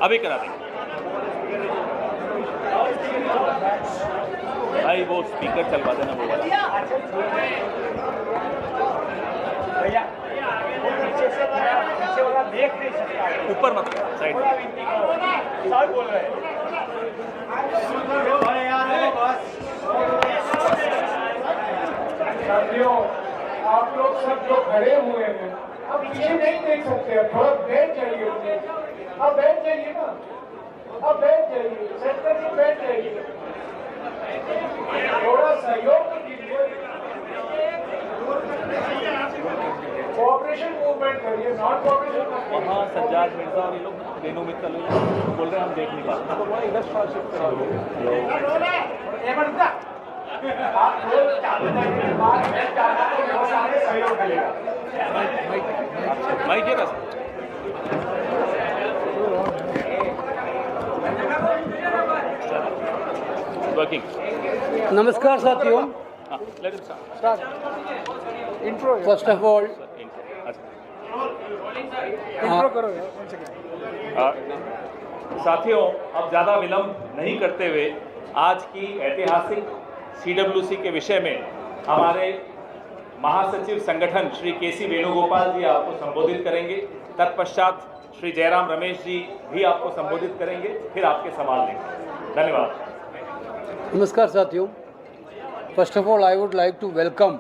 अभी करा देंगे भाई, वो स्पीकर चलवा देना वो वाला। ऊपर मत, साइड बोल रहे हैं। साथियों, आप लोग सब जो खड़े हुए हैं अब पीछे नहीं देख सकते, थोड़ा बैठ जाइए। अब बैठ जाइए ना, अब बैठ जाइए, सेक्टर जी बैठ जाइए, थोड़ा सहयोग तो कीजिए, कोऑपरेशन मूवमेंट करिए, नॉन कोऑपरेशन। वहाँ सज्जाद मिर्जा और ये लोग रेनू मित्तल बोल रहे हैं हम देख नहीं पाते, तो वहाँ इधर शिफ्ट करा दो। आप लोग चालू करने के बाद मैं चाहता हूँ बहुत सारे सहयोग मिलेगा। माइक है ना वर्किंग। नमस्कार साथियों, फर्स्ट ऑफ ऑल साथियों, अब ज़्यादा विलंब नहीं करते हुए आज की ऐतिहासिक CWC के विषय में हमारे महासचिव संगठन श्री KC वेणुगोपाल जी आपको संबोधित करेंगे। तत्पश्चात श्री जयराम रमेश जी भी आपको संबोधित करेंगे, फिर आपके सवाल लेंगे। धन्यवाद। नमस्कार साथियों, first of all I would like to welcome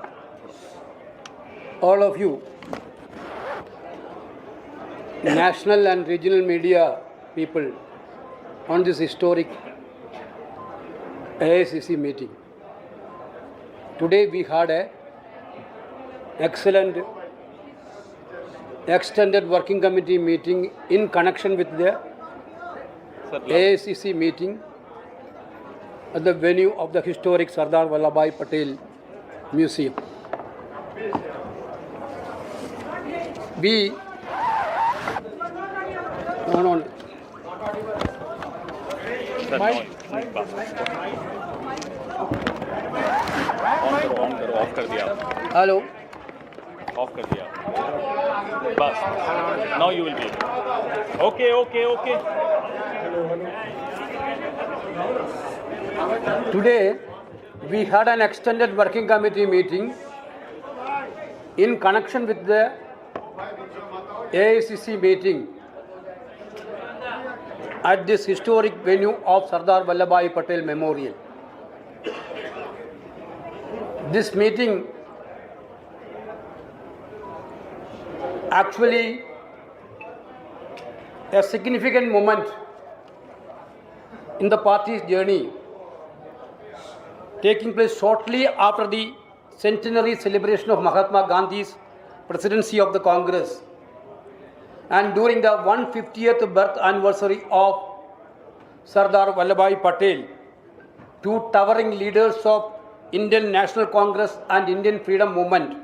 all of you, national and regional media people, on this historic AICC meeting. Today we had a excellent extended working committee meeting in connection with the AICC meeting at the venue of the historic Sardar Vallabhbhai Patel Museum. We on on करो, of कर दिया, hello. Of कर दिया, बस now you will be okay okay okay. Today we had an extended working committee meeting in connection with the AICC meeting at this historic venue of Sardar Vallabhbhai Patel Memorial. This meeting actually a significant moment in the party's journey, taking place shortly after the centenary celebration of Mahatma Gandhi's presidency of the Congress and during the 150th birth anniversary of Sardar Vallabhbhai Patel, two towering leaders of Indian National Congress and Indian Freedom Movement.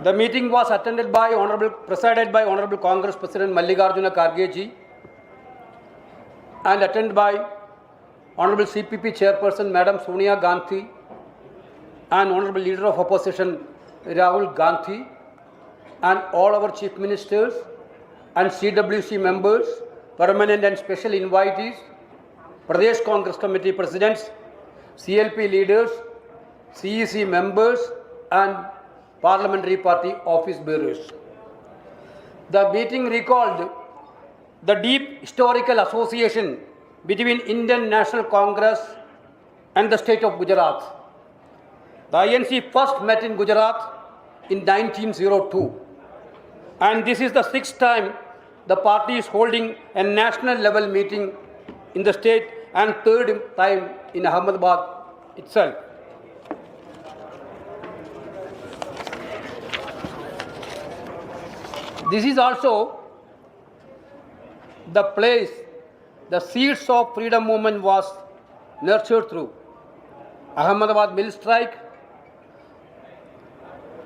The meeting was presided by Honorable Congress President Mallikarjuna Kharge ji and attended by Honorable CPP Chairperson Madam Sonia Gandhi and Honorable Leader of Opposition Rahul Gandhi and all our Chief Ministers and CWC members, permanent and special invitees, Pradesh Congress Committee Presidents, CLP leaders, CEC members and Parliamentary Party office bearers. The meeting recalled the deep historical association between Indian National Congress and the state of Gujarat. The INC first met in Gujarat in 1902, and this is the 6th time the party is holding a national level meeting in the state and 3rd time in Ahmedabad itself. This is also the place the seeds of freedom movement was nurtured through. Ahmedabad mill strike,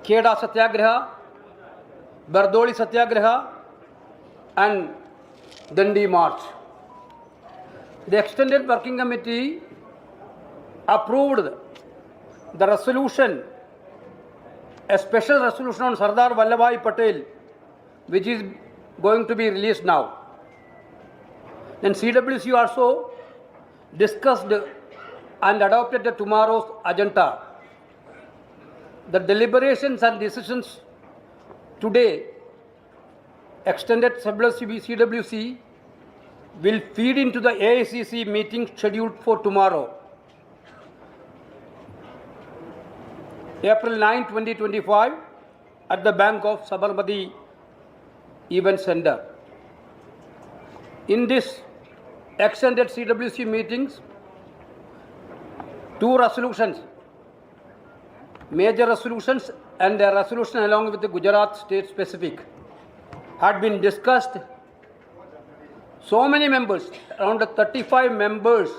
Kheda Satyagraha, Bardoli Satyagraha and Dandi March. The extended working committee approved the resolution a special resolution on Sardar Vallabhbhai Patel, which is going to be released now. Then CWC also discussed and adopted the tomorrow's agenda. The deliberations and decisions today, extended CWC will feed into the AICC meeting scheduled for tomorrow, April 9, 2025, at the Bank of Sabarmati Event Center. In this extended CWC meetings, two resolutions, major resolutions and a resolution along with the Gujarat state specific, had been discussed. So many members, around 35 members,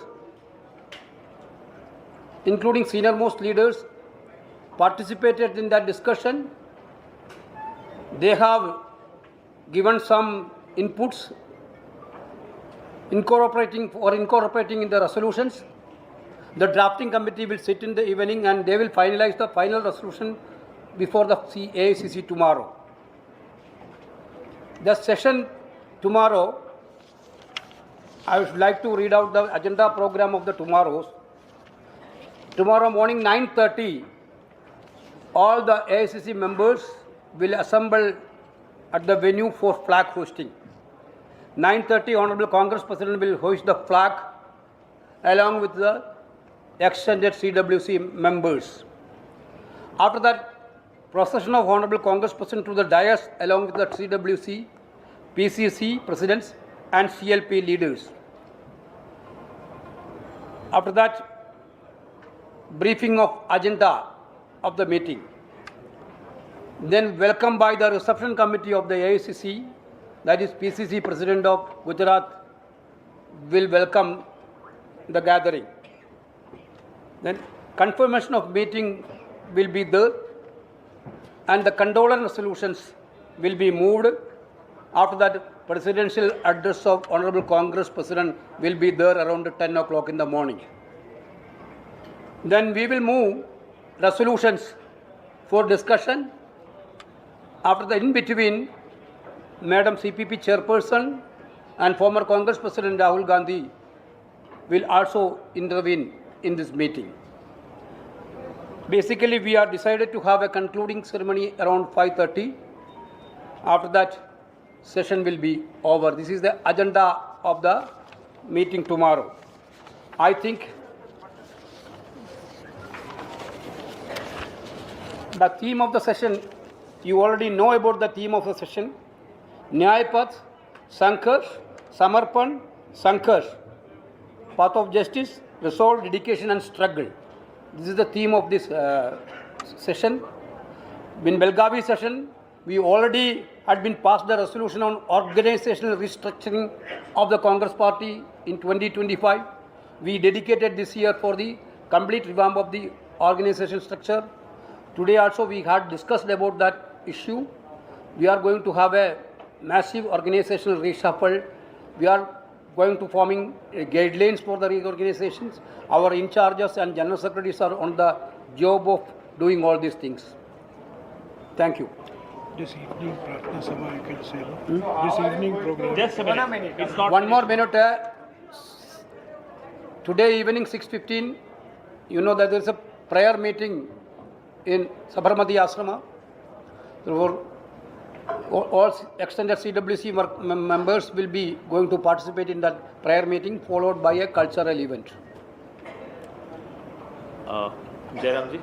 including senior most leaders, participated in that discussion. They have given some inputs incorporating in the resolutions. The drafting committee will sit in the evening and they will finalize the final resolution before the AICC tomorrow. The session tomorrow, I would like to read out the agenda program of the tomorrows. Tomorrow morning 9:30, all the AICC members will assemble at the venue for flag hosting. 9:30, Honorable Congress President will hoist the flag along with the extended CWC members. After that, procession of Honorable Congress President to the dais along with the CWC, PCC presidents and CLP leaders. After that, briefing of agenda of the meeting. Then welcome by the reception committee of the AICC, that is PCC President of Gujarat will welcome the gathering. Then confirmation of meeting will be there and the condolence resolutions will be moved. After that, presidential address of Honorable Congress President will be there around 10 o'clock in the morning. Then we will move resolutions for discussion. After the in between, Madam CPP Chairperson and former Congress President Rahul Gandhi will also intervene in this meeting. Basically, we are decided to have a concluding ceremony around 5:30. After that, session will be over. This is the agenda of the meeting tomorrow. I think the theme of the session, you already know about the theme of the session. Nyay Path, Sankarsh, Samarpan, Sankarsh. Path of justice, resolve, dedication and struggle. This is the theme of this session. In Belgavi session, we already had been passed the resolution on organizational restructuring of the Congress Party in 2025. We dedicated this year for the complete revamp of the organization structure. Today also we had discussed about that issue. We are going to have a massive organizational reshuffle. We are going to forming guidelines for the reorganizations. Our in charges and general secretaries are on the job of doing all these things. Thank you. This evening, Pratna Sabha, I can say. This evening program. Just a minute. It's not One more minute. Today evening 6:15, you know that there is a prayer meeting in Sabarmati Ashrama. Therefore, all extended CWC members will be going to participate in that prayer meeting, followed by a cultural event. Jairam ji,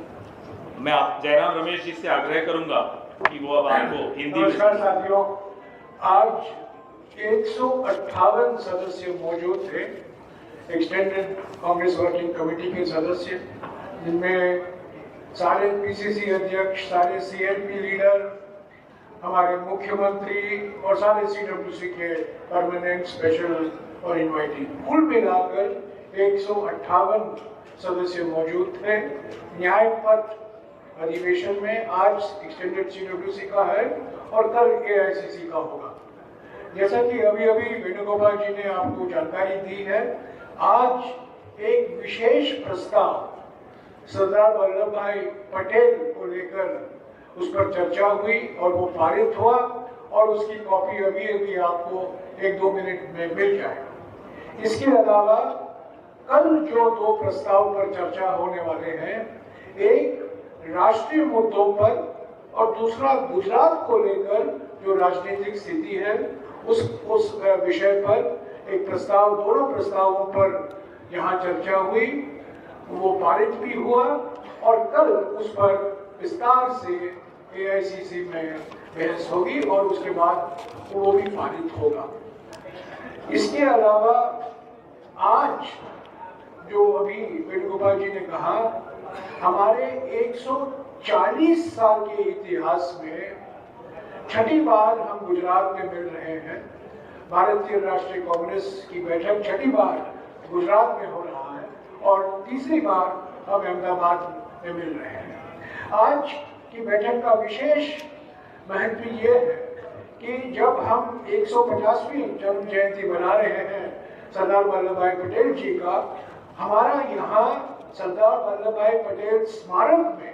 मैं आप जयराम रमेश जी से आग्रह करूंगा कि वो अब आपको हिंदी में। नमस्कार साथियों, आज 158 सदस्य मौजूद थे, एक्सटेंडेड कांग्रेस वर्किंग कमेटी के सदस्य, जिनमें सारे पीसीसी अध्यक्ष, सारे सीएलपी लीडर, हमारे मुख्यमंत्री और सारे सीडब्ल्यूसी के परमानेंट, स्पेशल और इनवाइटेड, कुल मिलाकर 158 सदस्य मौजूद थे। न्याय पथ अधिवेशन में आज एक्सटेंडेड सीडब्ल्यूसी का है और कल एआईसीसी का होगा। जैसा कि अभी वेणुगोपाल जी ने आपको जानकारी दी है, आज एक विशेष प्रस्ताव सरदार वल्लभ भाई पटेल को लेकर उस पर चर्चा हुई और वो पारित हुआ और उसकी कॉपी अभी अभी आपको 1-2 मिनट में मिल जाएगा। इसके अलावा कल जो 2 प्रस्ताव पर चर्चा होने वाले हैं, एक राष्ट्रीय मुद्दों पर और दूसरा गुजरात को लेकर जो राजनीतिक स्थिति है उस विषय पर एक प्रस्ताव, दोनों प्रस्तावों पर यहाँ चर्चा हुई, वो पारित भी हुआ और कल उस पर विस्तार से AICC में बहस होगी और उसके बाद वो भी पारित होगा। इसके अलावा आज जो अभी वेणुगोपाल जी ने कहा, हमारे 140 साल के इतिहास में छठी बार हम गुजरात में मिल रहे हैं। भारतीय राष्ट्रीय कांग्रेस की बैठक छठी बार गुजरात में हो रहा है और तीसरी बार हम अहमदाबाद में मिल रहे हैं। आज की बैठक का विशेष महत्व ये है कि जब हम 150वीं जन्म जयंती मना रहे हैं सरदार वल्लभ भाई पटेल जी का, हमारा यहाँ सरदार वल्लभ भाई पटेल स्मारक में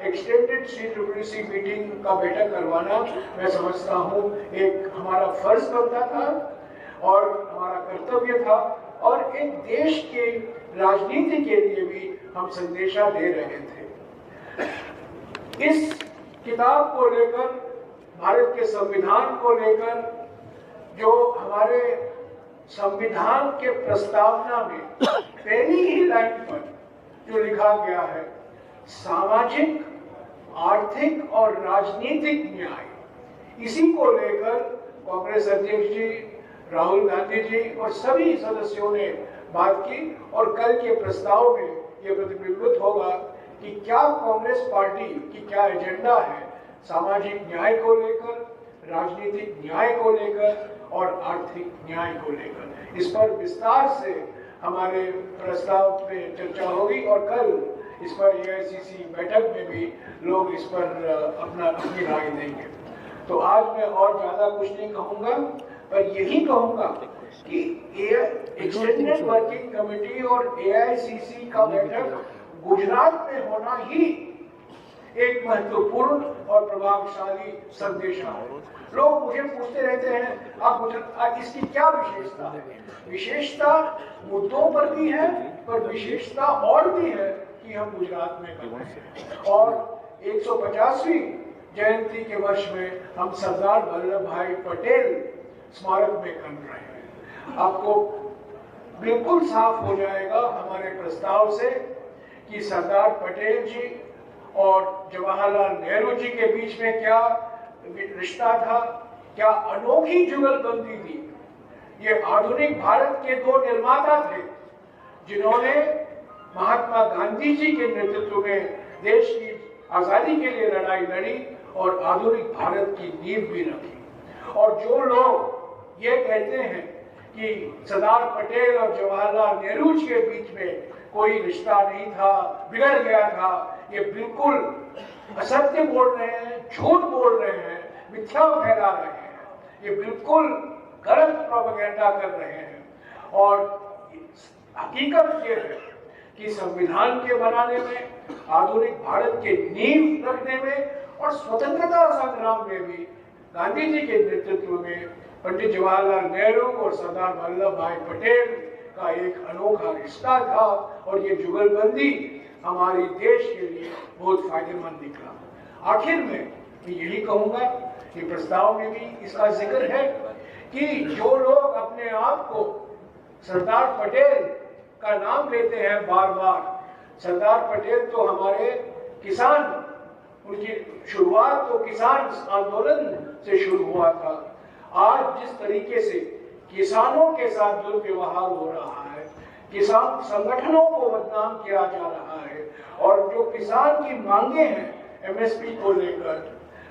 एक्सटेंडेड CCC मीटिंग का बैठक करवाना मैं समझता हूँ एक हमारा फर्ज बनता था और हमारा कर्तव्य था और एक देश के राजनीति के लिए भी हम संदेशा दे रहे थे। इस किताब को लेकर, भारत के संविधान को लेकर, जो हमारे संविधान के प्रस्तावना में पहली ही लाइन पर जो लिखा गया है, सामाजिक, आर्थिक और राजनीतिक न्याय, इसी को लेकर कांग्रेस अध्यक्ष जी, राहुल गांधी जी और सभी सदस्यों ने बात की और कल के प्रस्ताव में यह प्रतिबिंबित होगा कि क्या कांग्रेस पार्टी की क्या एजेंडा है सामाजिक न्याय को लेकर, राजनीतिक न्याय को लेकर और आर्थिक न्याय को लेकर। इस पर विस्तार से हमारे प्रस्ताव पे चर्चा होगी और कल इस पर AICC बैठक में भी लोग इस पर अपनी राय देंगे। तो आज मैं और ज्यादा कुछ नहीं कहूंगा, पर यही कहूंगा कि एक्सटेंडेड वर्किंग कमेटी और AICC का बैठक गुजरात में होना ही एक महत्वपूर्ण और प्रभावशाली संदेश है। लोग मुझे पूछते रहते हैं आप इसकी क्या विशेषता है? विशेषता मुद्दों पर भी है, पर विशेषता और भी है कि हम गुजरात में कर रहे हैं और 150वीं जयंती के वर्ष में हम सरदार वल्लभ भाई पटेल स्मारक में कर रहे हैं। आपको बिल्कुल साफ हो जाएगा हमारे प्रस्ताव से कि सरदार पटेल जी और जवाहरलाल नेहरू जी के बीच में क्या रिश्ता था, क्या अनोखी जुगलबंदी थी। ये आधुनिक भारत के 2 निर्माता थे जिन्होंने महात्मा गांधी जी के नेतृत्व में देश की आजादी के लिए लड़ाई लड़ी और आधुनिक भारत की नींव भी रखी। और जो लोग ये कहते हैं कि सरदार पटेल और जवाहरलाल नेहरू जी के बीच में कोई रिश्ता नहीं था, बिगड़ गया था, ये बिल्कुल असत्य बोल रहे हैं, झूठ बोल रहे हैं, मिथ्या फैला रहे हैं, ये बिल्कुल गलत प्रोपेगेंडा कर रहे हैं। और हकीकत ये है कि संविधान के बनाने में, आधुनिक भारत के नींव रखने में और स्वतंत्रता संग्राम में भी गांधी जी के नेतृत्व में पंडित जवाहरलाल नेहरू और सरदार वल्लभ भाई पटेल का एक अनोखा रिश्ता था और ये जुगलबंदी हमारे देश के लिए बहुत फायदेमंद निकला। आखिर में मैं यही कहूंगा कि प्रस्ताव में भी इसका जिक्र है कि जो लोग अपने आप को सरदार पटेल का नाम लेते हैं बार बार, सरदार पटेल तो हमारे किसान, उनकी शुरुआत तो किसान आंदोलन से शुरू हुआ था। आज जिस तरीके से किसानों के साथ दुर्व्यवहार हो रहा है, किसान संगठनों को बदनाम किया जा रहा है और जो किसान की मांगे हैं MSP को लेकर,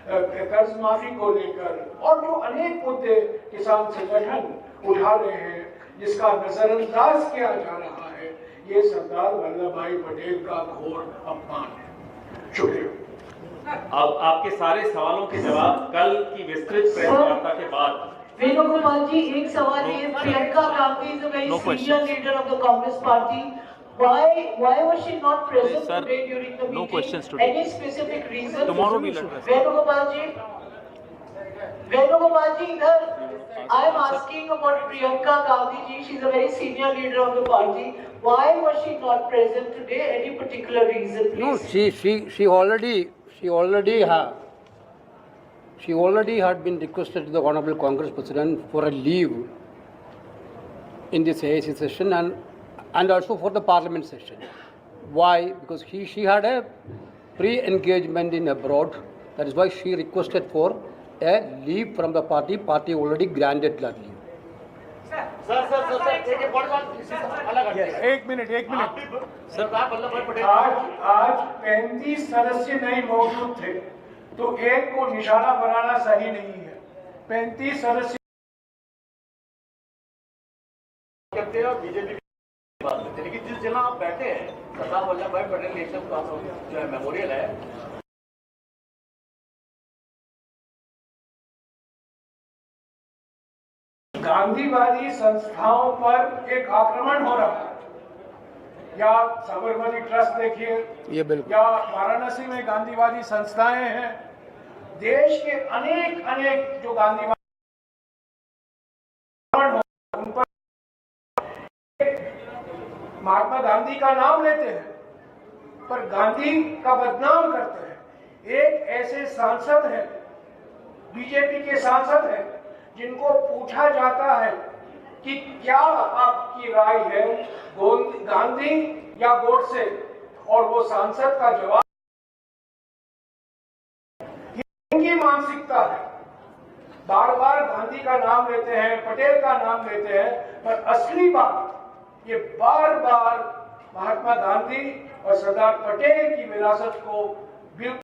कर्ज माफी को लेकर और जो अनेक मुद्दे किसान संगठन उठा रहे हैं, जिसका नजरअंदाज किया जा रहा है, ये सरदार वल्लभ भाई पटेल का घोर अपमान है। शुक्रिया। अब आपके सारे सवालों के जवाब कल की विस्तृत प्रेस वार्ता के बाद। वेणुगोपाल जी, एक सवाल है, Priyanka Gandhi is a very senior leader of the Congress party, Why was she not present Sir, today during the meeting? no questions today. Any specific reason? Tomorrow we'll address. Venugopal ji, idhar. I am asking about Priyanka Gandhi ji. She is a very senior leader of the party. Why was she not present today? Any particular reason, please? No, she already had been requested to the Honorable Congress President for a leave in this AIC session and also for the Parliament session. Why? Because she had a pre-engagement in abroad. That is why she requested for a leave from the party. Party already granted that leave. एक minute आज 35 सदस्य नहीं मौजूद थे, तो एक को निशाना बनाना सही नहीं है। 35 सदस्य करते हैं और बीजेपी की बात करते हैं, लेकिन जिस जगह आप बैठे हैं सरदार वल्लभ भाई पटेल नेशनल जो है मेमोरियल है, गांधीवादी संस्थाओं पर एक आक्रमण हो रहा है। या साबरमती ट्रस्ट देखिए, ये बिल्कुल या वाराणसी में गांधीवादी संस्थाएं हैं। देश के अनेक जो गांधीवादी उन पर महात्मा गांधी का नाम लेते हैं, पर गांधी का बदनाम करते हैं। एक ऐसे सांसद हैं, बीजेपी के सांसद हैं, जिनको पूछा जाता है कि क्या आपकी राय है गांधी या गोडसे, और वो सांसद का जवाब, इनकी मानसिकता है। बार बार गांधी का नाम लेते हैं, पटेल का नाम लेते हैं, पर असली बात ये बार बार महात्मा गांधी और सरदार पटेल की विरासत को बिल्कुल